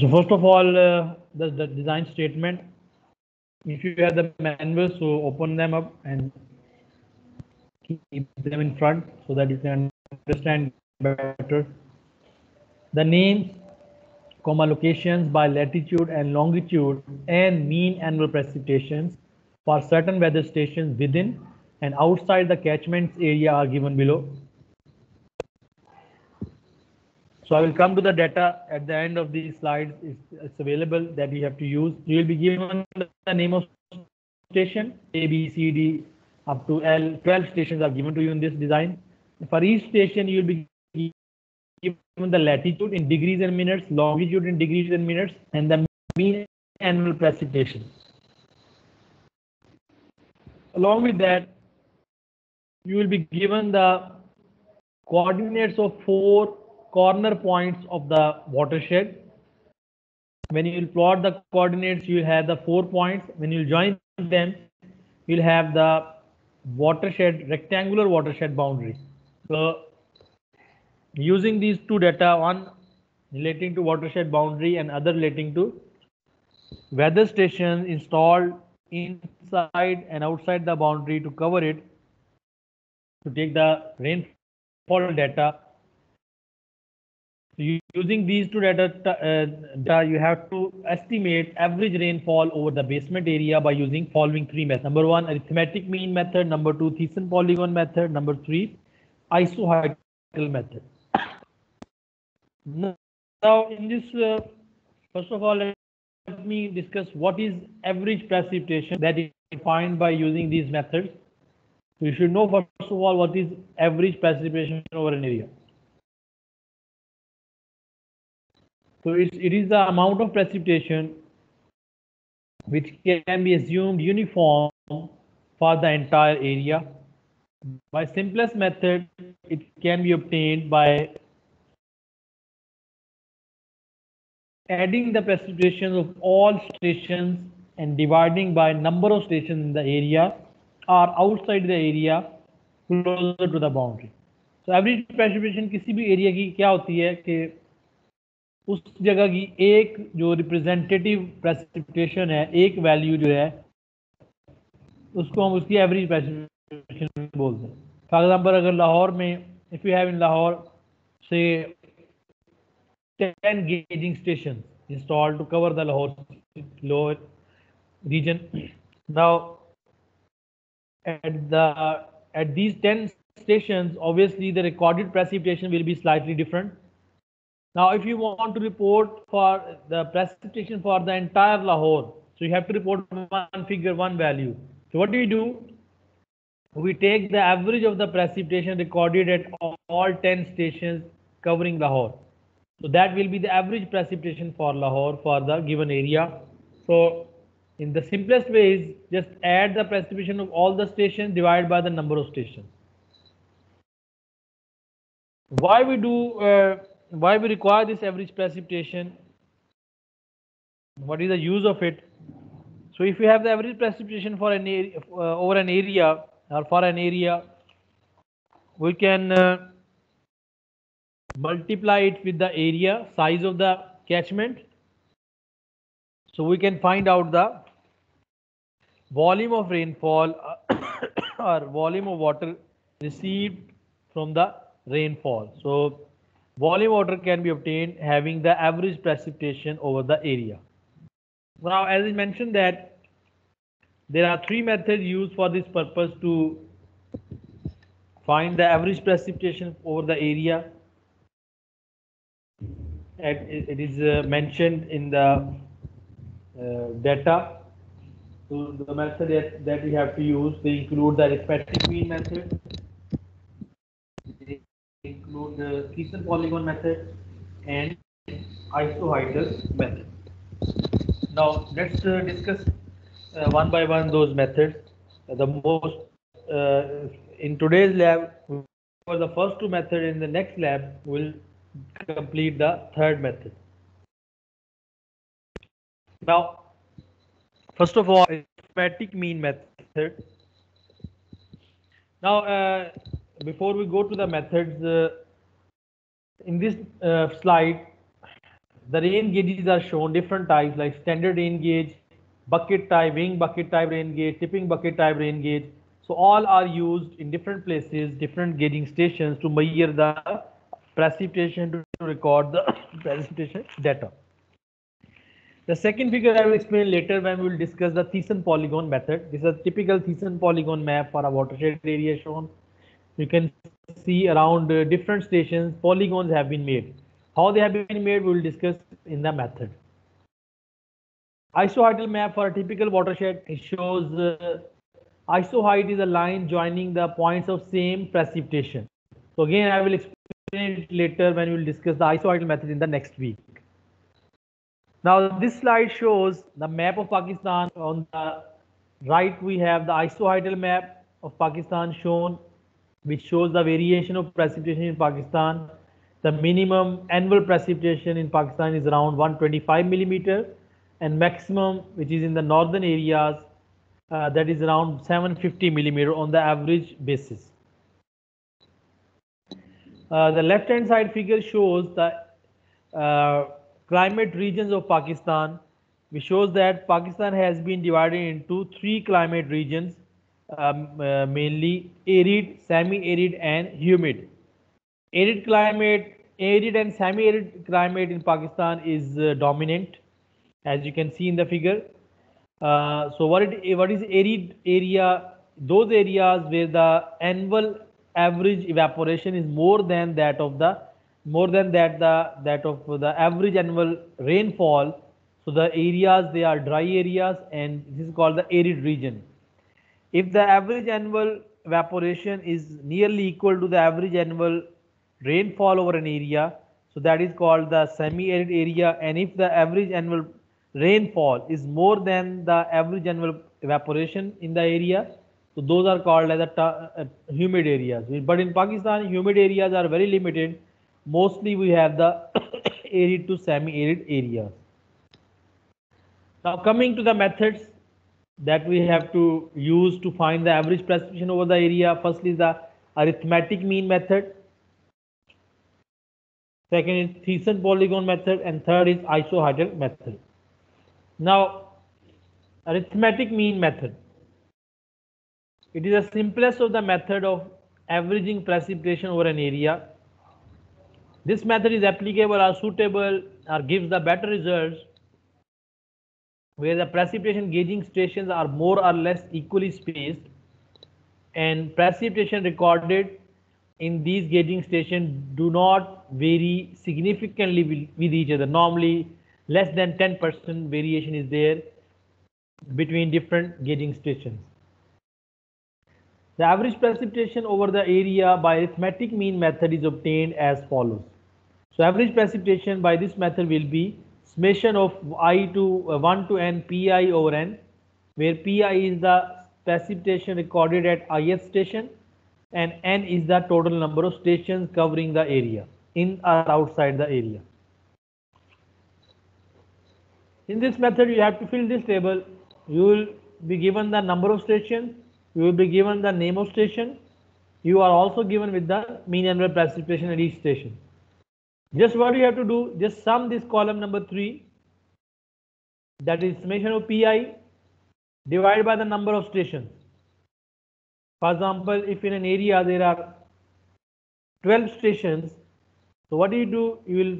So first of all, the design statement. If you have the manuals, so open them up and keep them in front so that you can understand better. The names, comma locations by latitude and longitude and mean annual precipitations for certain weather stations within and outside the catchment area are given below. So I will come to the data at the end of these slides. It's available that you have to use. You will be given the name of station A, B, C, D up to L. 12 stations are given to you in this design. For each station, you will be given the latitude in degrees and minutes, longitude in degrees and minutes, and the mean annual precipitation. Along with that, you will be given the coordinates of 4 corner points of the watershed. When you will plot the coordinates, you will have the 4 points. When you join them, you will have the watershed, rectangular watershed boundary. So using these two data, one relating to watershed boundary and other relating to weather stations installed inside and outside the boundary to cover it, to take the rainfall data. Using these two data, you have to estimate average rainfall over the basement area by using following 3 methods. Number 1, arithmetic mean method. Number 2, Thiessen polygon method. Number 3, isohydral method. Now, in this, first of all, let me discuss what is average precipitation that is defined by using these methods. So you should know first of all what is average precipitation over an area. So it is the amount of precipitation which can be assumed uniform for the entire area. By simplest method, it can be obtained by adding the precipitation of all stations and dividing by number of stations in the area or outside the area closer to the boundary. So average precipitation किसी भी area की क्या होती है कि उस जगह की एक जो रिप्रेजेंटेटिव प्रेसिपिटेशन है, एक वैल्यू जो है उसको हम उसकी एवरेज प्रेसिपिटेशन बोलते हैं. फॉर एग्जांपल अगर लाहौर में if you have in Lahore से 10 gauging stations installed to cover the Lahore region. Now, at these 10 stations, obviously the recorded precipitation will be slightly different. Now, if you want to report for the precipitation for the entire Lahore, so you have to report one figure, one value. So what do? We take the average of the precipitation recorded at all 10 stations covering Lahore. So that will be the average precipitation for Lahore for the given area. So in the simplest way is just add the precipitation of all the stations divided by the number of stations. Why we require this average precipitation? What is the use of it? So if you have the average precipitation for an area, over an area or for an area, we can multiply it with the area size of the catchment. So we can find out the volume of rainfall or volume of water received from the rainfall. So volume water can be obtained having the average precipitation over the area. Now, as I mentioned that there are 3 methods used for this purpose to find the average precipitation over the area. And it is mentioned in the data. So the method that we have to use, they include the arithmetic mean method, they include the Thiessen polygon method and isohydral method. Now let's discuss one by one those methods. The most in today's lab for the first 2 methods, in the next lab will complete the third method. Now, first of all, arithmetic mean method. Now, before we go to the methods, in this slide, the rain gauges are shown different types like standard rain gauge, bucket type, wing bucket type rain gauge, tipping bucket type rain gauge. So all are used in different places, different gauging stations to measure the precipitation, to record the precipitation data. The second figure I will explain later when we will discuss the Thiessen polygon method. This is a typical Thiessen polygon map for a watershed area shown. You can see around different stations polygons have been made. How they have been made we will discuss in the method. Isohydral map for a typical watershed, it shows isoheight is a line joining the points of same precipitation. So again I will explain it later when we will discuss the isohydral method in the next week. Now this slide shows the map of Pakistan. On the right we have the isohydral map of Pakistan shown, which shows the variation of precipitation in Pakistan. The minimum annual precipitation in Pakistan is around 125 millimeter, and maximum, which is in the northern areas, that is around 750 millimeter on the average basis. The left hand side figure shows the climate regions of Pakistan, which shows that Pakistan has been divided into 3 climate regions, mainly arid, semi-arid and humid. Arid and semi-arid climate in Pakistan is dominant, as you can see in the figure. So what is arid area? Those areas where the annual average evaporation is more than that of the average annual rainfall. So the areas, they are dry areas, and this is called the arid region. If the average annual evaporation is nearly equal to the average annual rainfall over an area, so that is called the semi-arid area. And if the average annual rainfall is more than the average annual evaporation in the area, so those are called as humid areas. But in Pakistan, humid areas are very limited. Mostly we have the arid to semi-arid areas. Now coming to the methods that we have to use to find the average precipitation over the area. Firstly is the arithmetic mean method. Second is Thiessen polygon method, and third is isohydral method. Now, arithmetic mean method. It is the simplest of the method of averaging precipitation over an area. This method is applicable or suitable or gives the better results where the precipitation gauging stations are more or less equally spaced, and precipitation recorded in these gauging stations do not vary significantly with each other. Normally less than 10% variation is there between different gauging stations. The average precipitation over the area by arithmetic mean method is obtained as follows. So average precipitation by this method will be summation of 1 to n pi over n, where pi is the precipitation recorded at ith station and n is the total number of stations covering the area, in or outside the area. In this method you have to fill this table. You will be given the number of stations, you will be given the name of station, you are also given with the mean annual precipitation at each station. Just what you have to do, just sum this column number 3, that is summation of pi divided by the number of stations. For example, if in an area there are 12 stations, so what do? You will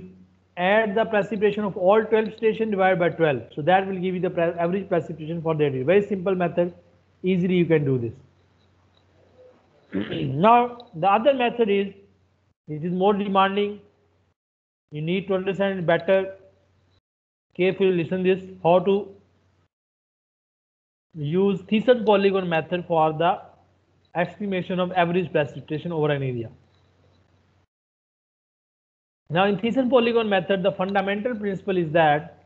add the precipitation of all 12 stations divided by 12. So that will give you the average precipitation for that area. Very simple method, easily you can do this. Now the other method is, it is more demanding. You need to understand it better. Carefully listen this, how to use Thiessen polygon method for the estimation of average precipitation over an area. Now in Thiessen polygon method, the fundamental principle is that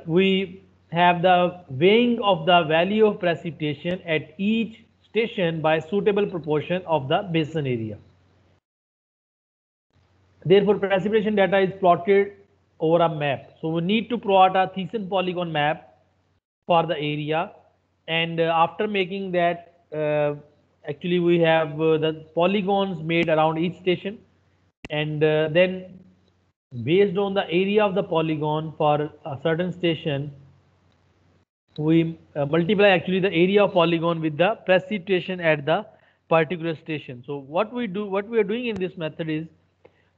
we have the weighing of the value of precipitation at each station by suitable proportion of the basin area. Therefore, precipitation data is plotted over a map. So we need to plot a Thiessen polygon map for the area, and after making that, actually we have the polygons made around each station, and then based on the area of the polygon for a certain station, we multiply actually the area of polygon with the precipitation at the particular station. So what we are doing in this method is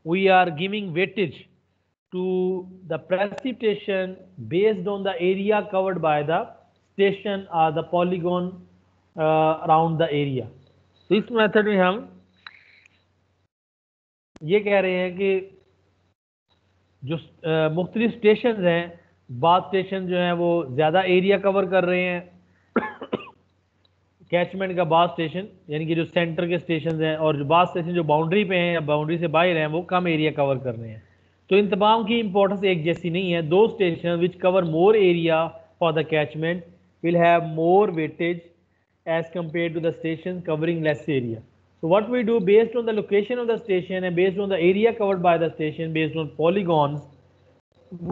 we are giving weightage to the precipitation based on the area covered by the station or the polygon around the area. तो इस method में हम ये कह रहे हैं कि जो मुख्तलिफ स्टेशन हैं, बाद स्टेशन जो हैं वो ज़्यादा एरिया कवर कर रहे हैं कैचमेंट का बाद स्टेशन, यानी कि जो सेंटर के स्टेशन हैं, और जो बाद स्टेशन जो बाउंड्री पे हैं या बाउंड्री से बाहर हैं वो कम एरिया कवर कर रहे हैं. तो इन तमाम की इंपॉर्टेंस एक जैसी नहीं है. दो station which cover more area for the catchment will have more weightage as compared to the stations covering less area. So what we do, based on the location of the station and based on the area covered by the station, based on polygons,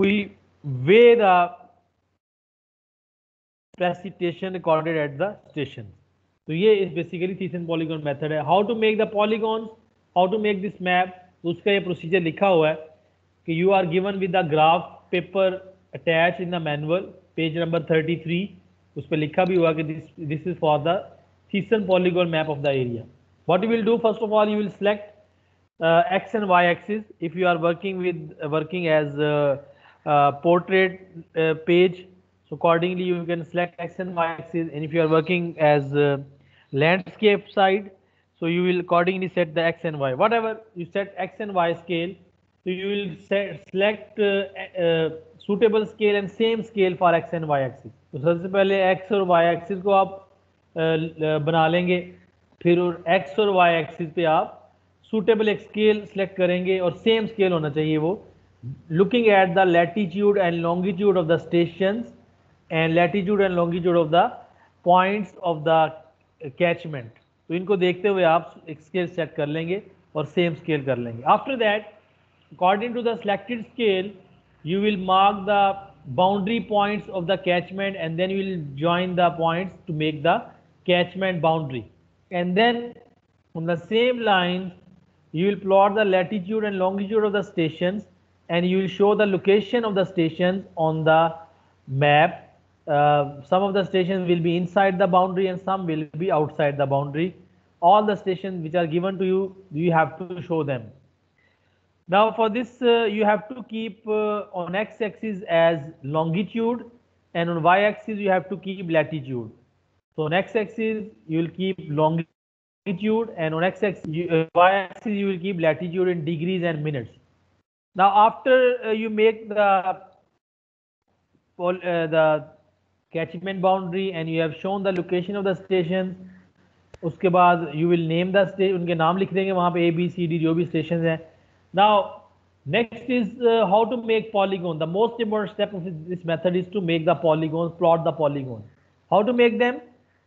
we weigh the precipitation recorded at the station. तो ये इस basically Thiessen polygon method है. How to make the polygons, how to make this map, उसका ये procedure लिखा हुआ है कि you are given with the graph paper attach in the manual, page number 33. उस पर लिखा भी हुआ कि this is for the Thiessen polygon map of the area. What you will do, first of all you will select x and y axis if you are working as portrait page. So accordingly you can select x and y axis, and if you are working as landscape side, so you will accordingly set the x and y. Whatever you set x and y scale, so you will select suitable scale and same scale for x and y axis. तो सबसे पहले x और y axis को आप बना लेंगे, फिर x और y axis पे आप suitable एक scale select करेंगे और same scale होना चाहिए वो, looking at the latitude and longitude of the stations and latitude and longitude of the points of the catchment. तो इनको देखते हुए आप एक scale set कर लेंगे और same scale कर लेंगे. After that, according to the selected scale, you will mark the boundary points of the catchment, and then you will join the points to make the catchment boundary. And then on the same lines, you will plot the latitude and longitude of the stations, and you will show the location of the stations on the map. Some of the stations will be inside the boundary and some will be outside the boundary. All the stations which are given to you, you have to show them. Now for this you have to keep on x-axis as longitude, and on y-axis you have to keep latitude. So on x-axis you will keep longitude, and on x-axis y-axis you will keep latitude in degrees and minutes. Now after you make the catchment boundary and you have shown the location of the stations, उसके बाद you will name the station, उनके नाम लिख देंगे वहाँ पे A, B, C, D जो भी stations हैं. Now next is how to make polygon. The most important step of this method is to make the polygons, plot the polygon. How to make them?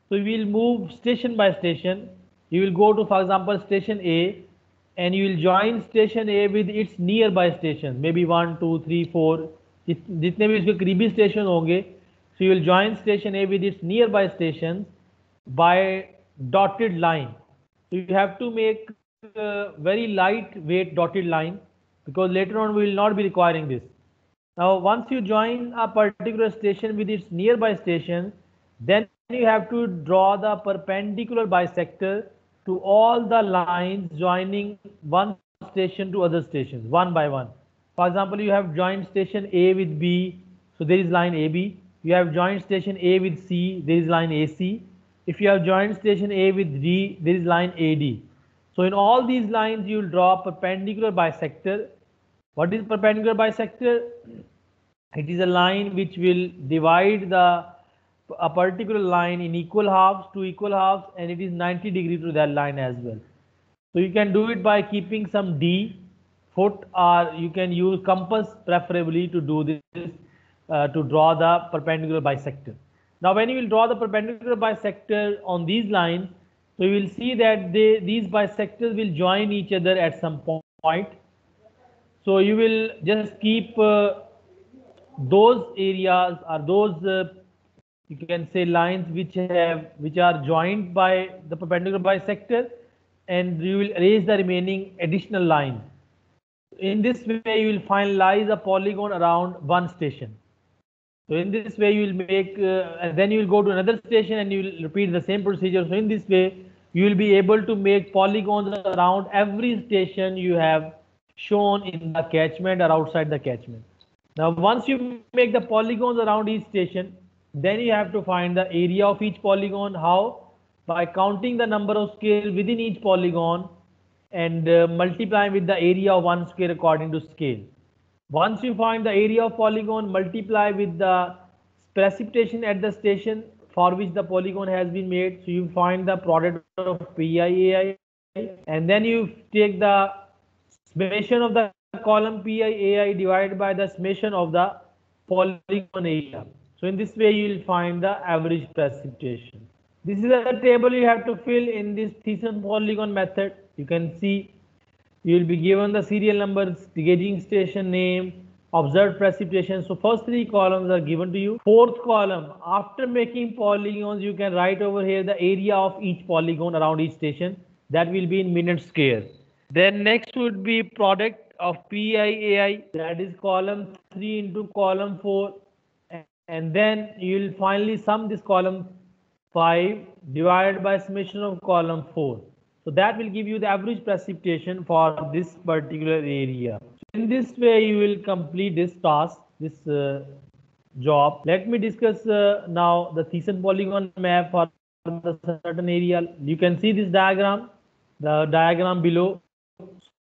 So we will move station by station. You will go to, for example, station A, and you will join station A with its nearby station, maybe 1, 2, 3, 4, जितने भी इसके करीबी station होंगे. So you will join station A with its nearby stations by dotted line. So you have to make very lightweight dotted line, because later on we will not be requiring this. Now once you join a particular station with its nearby station, then you have to draw the perpendicular bisector to all the lines joining one station to other stations one by one. For example, you have joined station A with B, so there is line AB. You have joined station A with C, there is line AC. If you have joined station A with D, there is line AD. So in all these lines you will draw perpendicular bisector. What is perpendicular bisector? It is a line which will divide a particular line in equal halves, two equal halves, and it is 90 degrees to that line as well. So you can do it by keeping some D foot, or you can use compass preferably to do this, to draw the perpendicular bisector. Now when you will draw the perpendicular bisector on these lines, so you will see that these bisectors will join each other at some point. So you will just keep those areas or those you can say lines which are joined by the perpendicular bisector, and you will erase the remaining additional line. In this way, you will finalize a polygon around one station. So in this way, you will make, and then you will go to another station and you will repeat the same procedure. So in this way, you will be able to make polygons around every station you have shown in the catchment or outside the catchment. Now, once you make the polygons around each station, then you have to find the area of each polygon. How? By counting the number of scale within each polygon and multiplying with the area of one square according to scale. Once you find the area of polygon, multiply with the precipitation at the station for which the polygon has been made. So you find the product of PIAI, and then you take the summation of the column PIAI divided by the summation of the polygon area. So in this way you will find the average precipitation. This is a table you have to fill in this Thiessen polygon method. You can see you will be given the serial numbers, the gauging station name, observed precipitation. So first three columns are given to you. Fourth column, after making polygons, you can write over here the area of each polygon around each station. That will be in minutes square. Then next would be product of PIAI, that is column 3 into column 4. And then you will finally sum this column 5 divided by summation of column 4. So that will give you the average precipitation for this particular area. In this way, you will complete this task, this job. Let me discuss now the Thiessen polygon map for the certain area. You can see this diagram, the diagram below.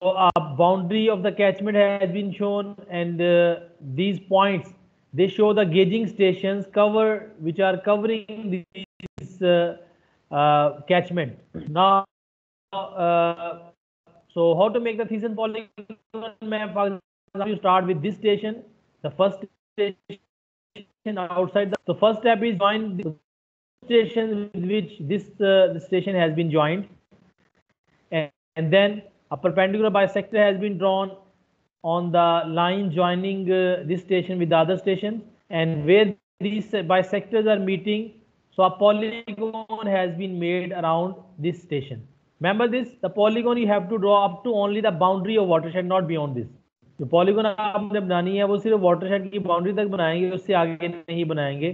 So a boundary of the catchment has been shown, and these points, they show the gauging stations which are covering this catchment. Now, so how to make the Thiessen polygon map? For example, you start with this station, the first station outside the. So first step is join the station with which this the station has been joined, and then a perpendicular bisector has been drawn on the line joining this station with the other station, and where these bisectors are meeting, so a polygon has been made around this station. Remember this, the polygon you have to draw up to only the boundary of watershed, not beyond this. जो polygon आपने बनानी है वो सिर्फ watershed की boundary तक बनाएंगे, उससे आगे नहीं बनाएंगे.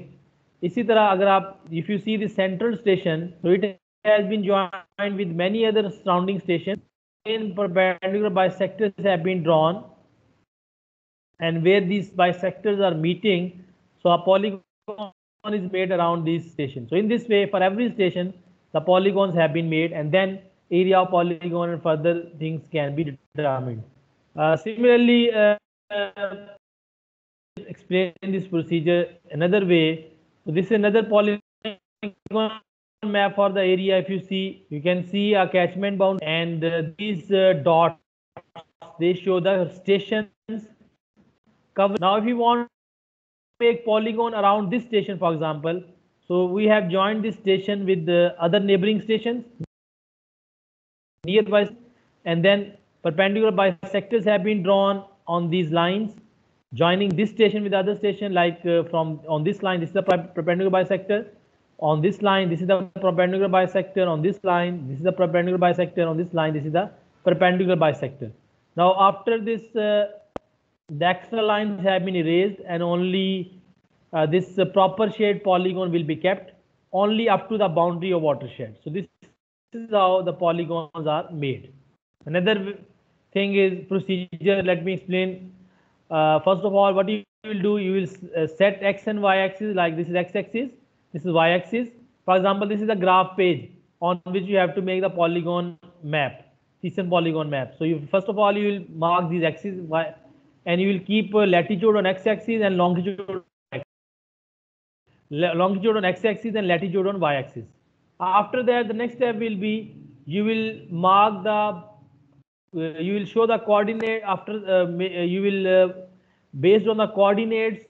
इसी तरह अगर आप if you see the central station, so it has been joined with many other surrounding stations, in perpendicular bisectors have been drawn, and where these bisectors are meeting, so a polygon is made around these stations. So in this way, for every station, the polygons have been made, and then area of polygon and further things can be determined. Similarly, explain this procedure another way. So this is another polygon map for the area. If you see, you can see a catchment bound, and these dots, they show the stations cover. Now if you want to make polygon around this station, for example, so we have joined this station with the other neighboring stations nearby, and then perpendicular bisectors have been drawn on these lines joining this station with the other station, like from on this line this is the perpendicular bisector, on this line this is the perpendicular bisector, on this line this is the perpendicular bisector, on this line this is the perpendicular bisector. Now after this the extra lines have been erased, and only this proper shade polygon will be kept only up to the boundary of watershed. So this is how the polygons are made. Another thing is procedure. Let me explain. First of all, what you will do, you will set x and y axis, like this is x axis, this is y axis. For example, this is a graph page on which you have to make the polygon map, Thiessen polygon map. So you first of all you will mark these axes, and you will keep latitude on x axis and longitude on x axis and latitude on y axis. After that, the next step will be you will mark the you will show the coordinate after you will based on the coordinates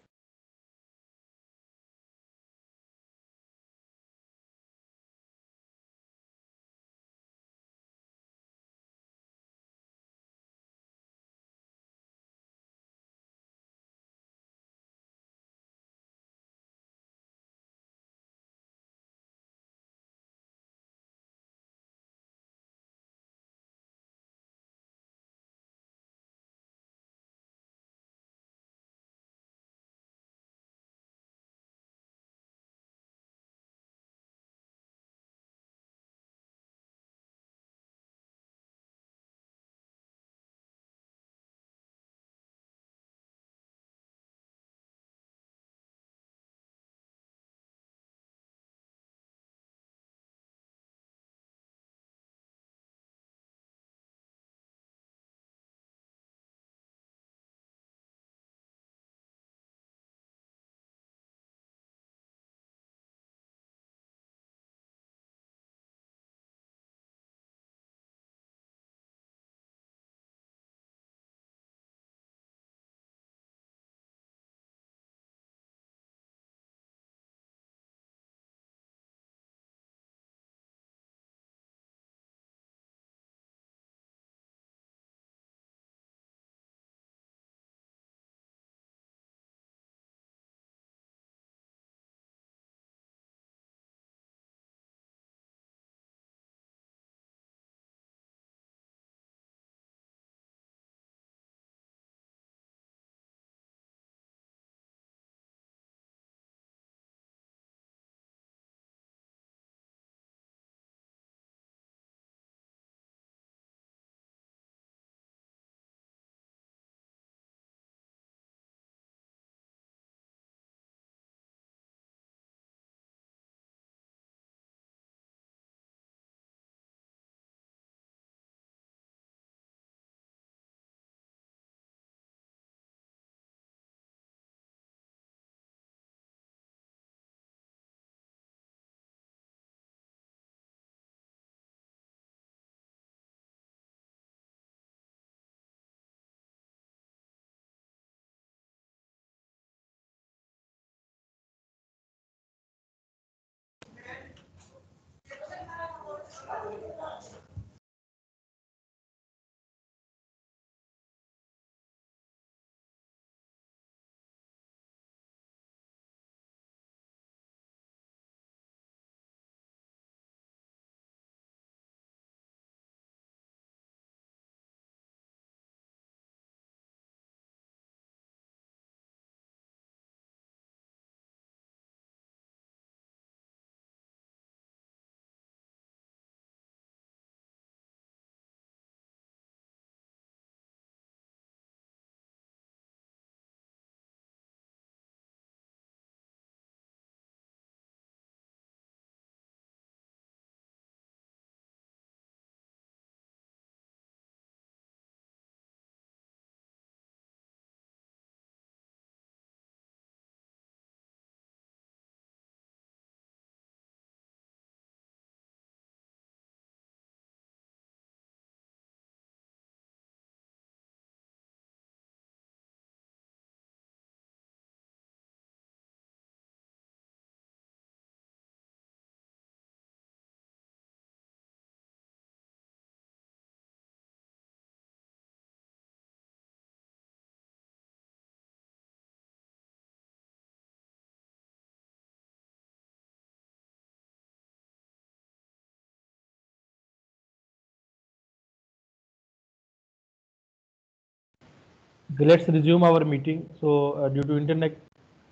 Okay, let's resume our meeting. So, due to internet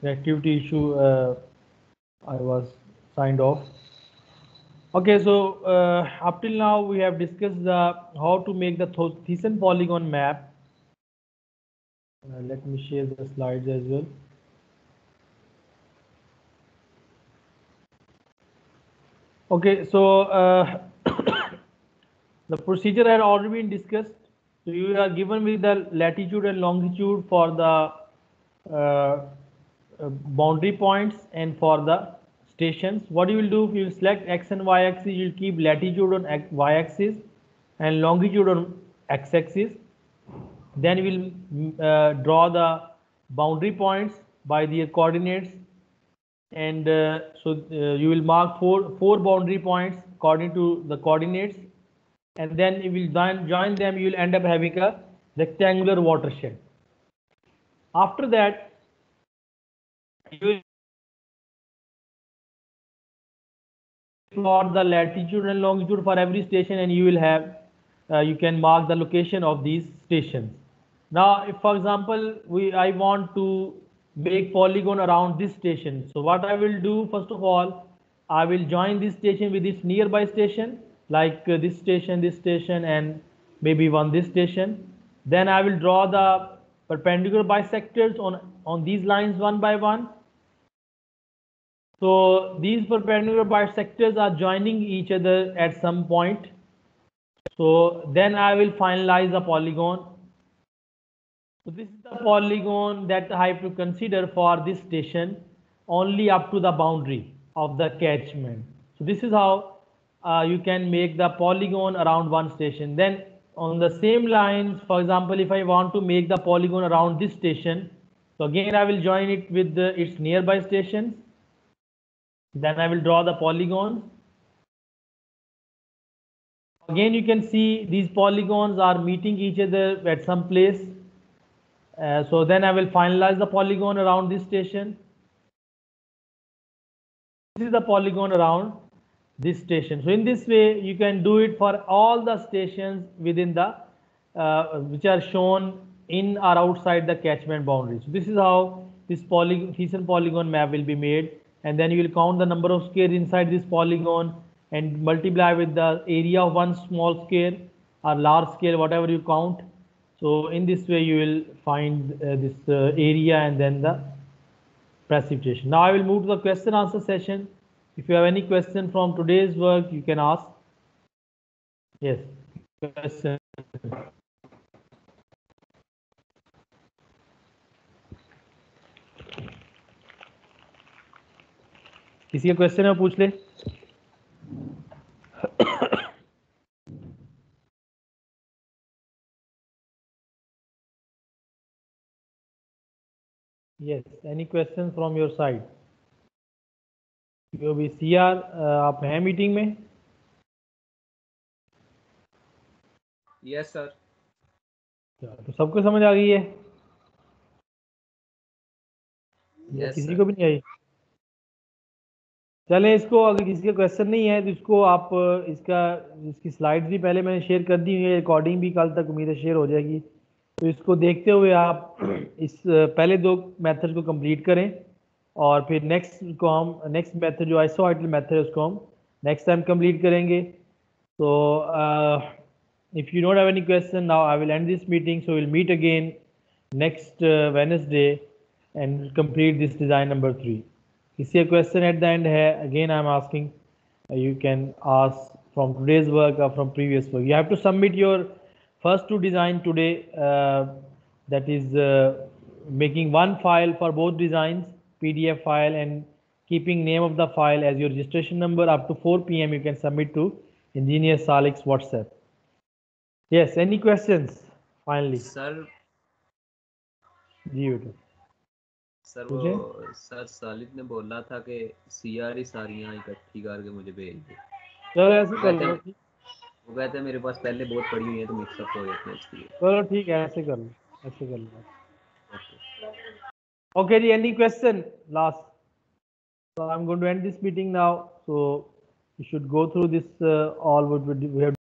connectivity issue, I was signed off. Okay, so up till now we have discussed how to make the Thyssen polygon map. Let me share the slides as well. Okay, so the procedure had already been discussed. So you are given with the latitude and longitude for the boundary points and for the stations. What you will do, you will select X and Y axis, you will keep latitude on Y axis and longitude on X axis. Then we will draw the boundary points by their coordinates, and you will mark four boundary points according to the coordinates, and then you will join them. You will end up having a rectangular watershed. After that, you will plot the latitude and longitude for every station, and you will have you can mark the location of these stations. Now, if for example I want to make polygon around this station, so what I will do, first of all, I will join this station with its nearby station, like this station, and maybe this station. Then I will draw the perpendicular bisectors on these lines one by one. So these perpendicular bisectors are joining each other at some point. So then I will finalize the polygon. So this is the polygon that I have to consider for this station only up to the boundary of the catchment. So this is how you can make the polygon around one station. Then on the same lines, for example, if I want to make the polygon around this station, so again I will join it with its nearby stations. Then I will draw the polygons. Again, you can see these polygons are meeting each other at some place. So then I will finalize the polygon around this station. This is the polygon around this station. So in this way, you can do it for all the stations within the which are shown in or outside the catchment boundary. So this is how this Thyssen polygon map will be made, and then you will count the number of squares inside this polygon and multiply with the area of one small square or large square, whatever you count. So in this way, you will find this area and then the precipitation. Now I will move to the question answer session. If you have any question from today's work, you can ask. Yes, question. किसी का question है पूछ ले. Yes, any questions from your side? जो भी CR आप हैं meeting में. Yes sir. तो सबको समझ आ गई है या यस किसी सर। को भी नहीं आई? चलें, इसको अगर किसी का क्वेश्चन नहीं है तो इसको आप इसकी स्लाइड्स भी पहले मैंने शेयर कर दी हुई है, रिकॉर्डिंग भी कल तक उम्मीद है शेयर हो जाएगी। तो इसको देखते हुए आप इस पहले दो मेथड को कंप्लीट करें और फिर नेक्स्ट मेथड जो आइसोआइटल मेथड है उसको हम नेक्स्ट टाइम कंप्लीट करेंगे। तो if you don't have any question now, I will end this meeting. So we'll meet again next Wednesday and complete this design number 3. किसी का question at the end है, again I am asking, you can ask from today's work or from previous work. You have to submit your first two design today, that is making one file for both designs, PDF file, and keeping name of the file as your registration number. Up to 4 p.m. you can submit to Engineer Salik's WhatsApp. Yes, any questions finally? Sir जी बेटा sir पूछे। वो sir सालिद ने बोला था कि CRE सारियां इकट्ठी करके मुझे भेज दो। चलो ऐसे कर लो, वो कहते हैं मेरे पास पहले बहुत पड़ी हुई है तो मिक्सअप हो जाते हैं इसलिए। चलो ठीक है, ऐसे कर लो, ऐसे कर लो। Okay ji, any question last? So I'm going to end this meeting now. So you should go through this all what we have